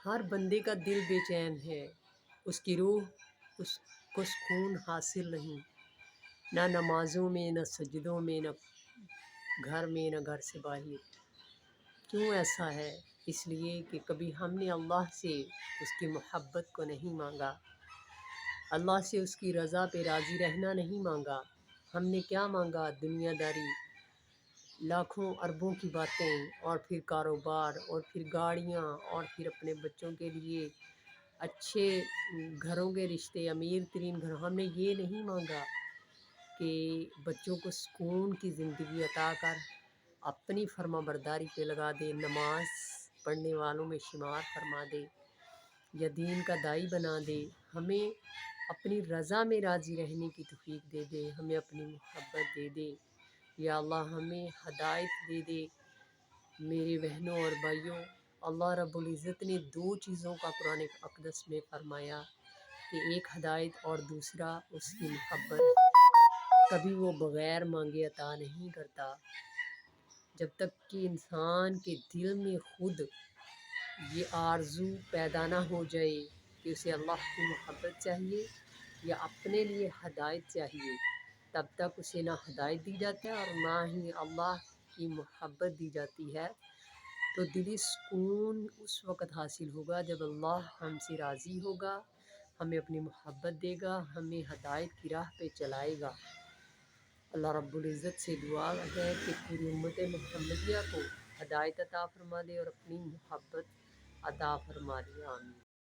ہر بندے کا دل بے چین ہے، اس کی روح اس کو سکون حاصل نہیں، نہ نمازوں میں، نہ سجدوں میں، نہ گھر میں، نہ گھر سے باہر۔ کیوں ایسا ہے؟ اس لیے کہ کبھی ہم نے اللہ سے اس کی محبت کو نہیں مانگا، اللہ سے اس کی رضا پہ راضی رہنا نہیں مانگا۔ ہم نے کیا مانگا؟ دنیا داری، لاکھوں اربوں کی باتیں، اور پھر کاروبار، اور پھر گاڑیاں، اور پھر اپنے بچوں کے لیے اچھے گھروں کے رشتے، امیر ترین گھروں۔ ہم نے یہ نہیں مانگا کہ بچوں کو سکون کی زندگی عطا کر اپنی فرما برداری پہ لگا دے، نماز پڑھنے والوں میں شمار فرما دے یا دین کا داعی بنا دے۔ ہمیں اپنی رضا میں راضی رہنے کی توفیق دے دے، ہمیں اپنی محبت دے دے یا اللہ، ہمیں ہدایت دے دے۔ میرے بہنوں اور بھائیوں، اللہ رب العزت نے دو چیزوں کا قرآن اقدس میں فرمایا کہ ایک ہدایت اور دوسرا اس کی محبت۔ کبھی وہ بغیر مانگے عطا نہیں کرتا۔ جب تک کہ انسان کے دل میں خود یہ آرزو پیدا نہ ہو جائے کہ اسے اللہ کی محبت چاہیے یا اپنے لیے ہدایت چاہیے، تب تک اسے نہ ہدایت دی جاتی ہے اور نہ ہی اللہ کی محبت دی جاتی ہے۔ تو دلی سکون اس وقت حاصل ہوگا جب اللہ ہم سے راضی ہوگا، ہمیں اپنی محبت دے گا، ہمیں ہدایت کی راہ پہ چلائے گا۔ اللہ رب العزت سے دعا ہے کہ پوری امت محمدیہ کو ہدایت عطا فرما دے اور اپنی محبت عطا فرما دے۔ آمین۔